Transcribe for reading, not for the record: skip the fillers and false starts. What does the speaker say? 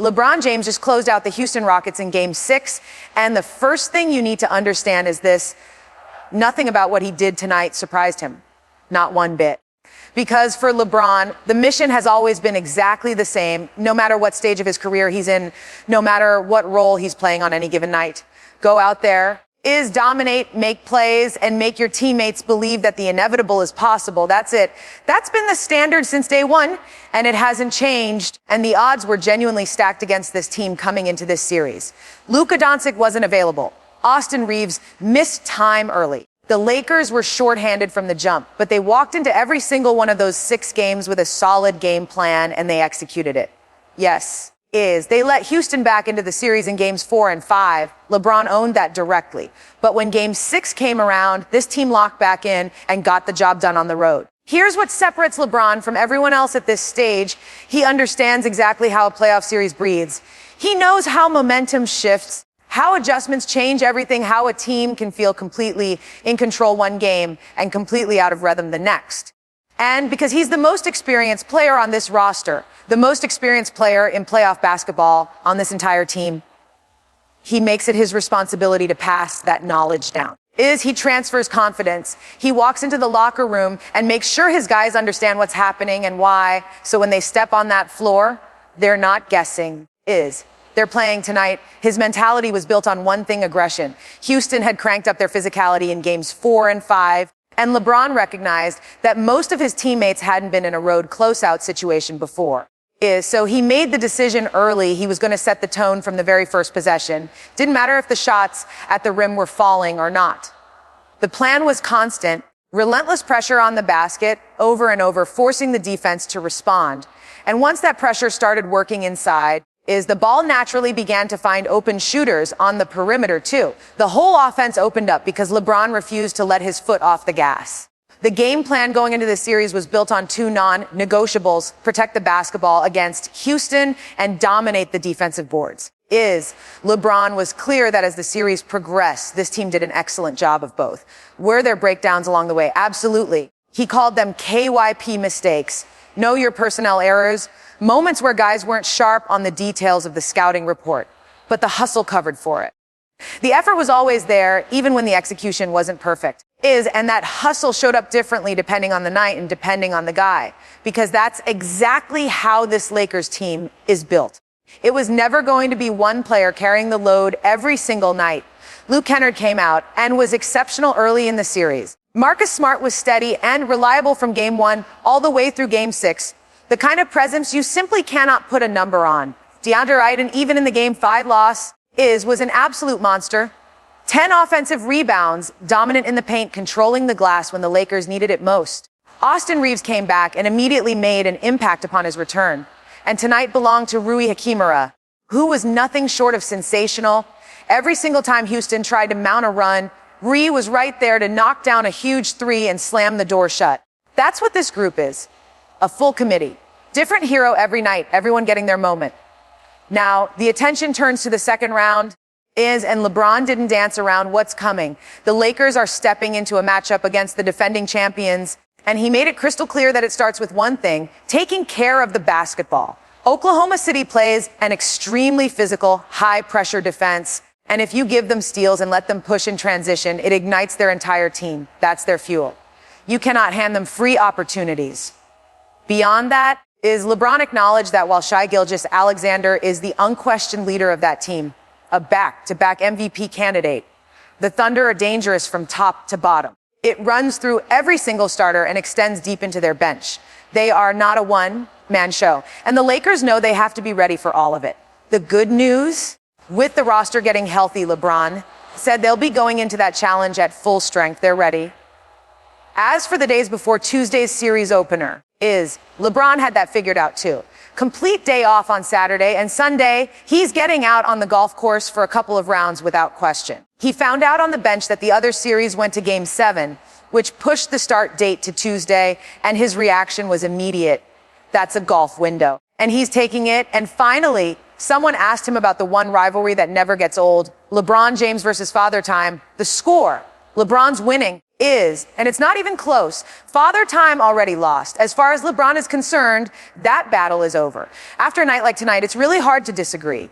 LeBron James just closed out the Houston Rockets in Game 6, and the first thing you need to understand is this: nothing about what he did tonight surprised him. Not one bit. Because for LeBron, the mission has always been exactly the same, no matter what stage of his career he's in, no matter what role he's playing on any given night. Go out there, dominate, make plays, and make your teammates believe that the inevitable is possible. That's it. That's been the standard since day one, and it hasn't changed. And the odds were genuinely stacked against this team coming into this series. Luka Doncic wasn't available. Austin Reaves missed time early. The Lakers were shorthanded from the jump, but they walked into every single one of those 6 games with a solid game plan, and they executed it. Yes. They let Houston back into the series in games 4 and 5. LeBron owned that directly. But when game 6 came around, this team locked back in and got the job done on the road. Here's what separates LeBron from everyone else at this stage. He understands exactly how a playoff series breathes. He knows how momentum shifts, how adjustments change everything, how a team can feel completely in control one game and completely out of rhythm the next. And because he's the most experienced player on this roster, the most experienced player in playoff basketball on this entire team, he makes it his responsibility to pass that knowledge down. He transfers confidence. He walks into the locker room and makes sure his guys understand what's happening and why. So when they step on that floor, they're not guessing. They're playing tonight. His mentality was built on one thing: aggression. Houston had cranked up their physicality in games 4 and 5. And LeBron recognized that most of his teammates hadn't been in a road closeout situation before. So he made the decision early. He was going to set the tone from the very first possession. Didn't matter if the shots at the rim were falling or not. The plan was constant, relentless pressure on the basket, over and over, forcing the defense to respond. And once that pressure started working inside, the ball naturally began to find open shooters on the perimeter too. The whole offense opened up because LeBron refused to let his foot off the gas. The game plan going into this series was built on 2 non-negotiables: protect the basketball against Houston and dominate the defensive boards. LeBron was clear that as the series progressed, this team did an excellent job of both. Were there breakdowns along the way? Absolutely. He called them KYP mistakes. Know your personnel errors. Moments where guys weren't sharp on the details of the scouting report, but the hustle covered for it. The effort was always there, even when the execution wasn't perfect. And that hustle showed up differently depending on the night and depending on the guy, because that's exactly how this Lakers team is built. It was never going to be one player carrying the load every single night. Luke Kennard came out and was exceptional early in the series. Marcus Smart was steady and reliable from game 1 all the way through game 6. The kind of presence you simply cannot put a number on. Deandre Ayton, even in the game 5 loss, was an absolute monster. 10 offensive rebounds, dominant in the paint, controlling the glass when the Lakers needed it most. Austin Reaves came back and immediately made an impact upon his return. And tonight belonged to Rui Hachimura, who was nothing short of sensational. Every single time Houston tried to mount a run, Rui was right there to knock down a huge 3 and slam the door shut. That's what this group is. A full committee. Different hero every night, everyone getting their moment. Now, the attention turns to the second round, and LeBron didn't dance around what's coming. The Lakers are stepping into a matchup against the defending champions, and he made it crystal clear that it starts with one thing: taking care of the basketball. Oklahoma City plays an extremely physical, high-pressure defense, and if you give them steals and let them push in transition, it ignites their entire team. That's their fuel. You cannot hand them free opportunities. Beyond that, LeBron acknowledged that while Gilgeous-Alexander is the unquestioned leader of that team, a back-to-back MVP candidate, the Thunder are dangerous from top to bottom. It runs through every single starter and extends deep into their bench. They are not a one-man show, and the Lakers know they have to be ready for all of it. The good news, with the roster getting healthy, LeBron said they'll be going into that challenge at full strength. They're ready. As for the days before Tuesday's series opener, LeBron had that figured out too. Complete day off on Saturday, and Sunday, he's getting out on the golf course for a couple of rounds without question. He found out on the bench that the other series went to game 7, which pushed the start date to Tuesday, and his reaction was immediate. That's a golf window. And he's taking it, and finally, someone asked him about the one rivalry that never gets old: LeBron James versus Father Time. The score: LeBron's winning. is, and it's not even close, Father Time already lost. As far as LeBron is concerned, that battle is over. After a night like tonight, it's really hard to disagree.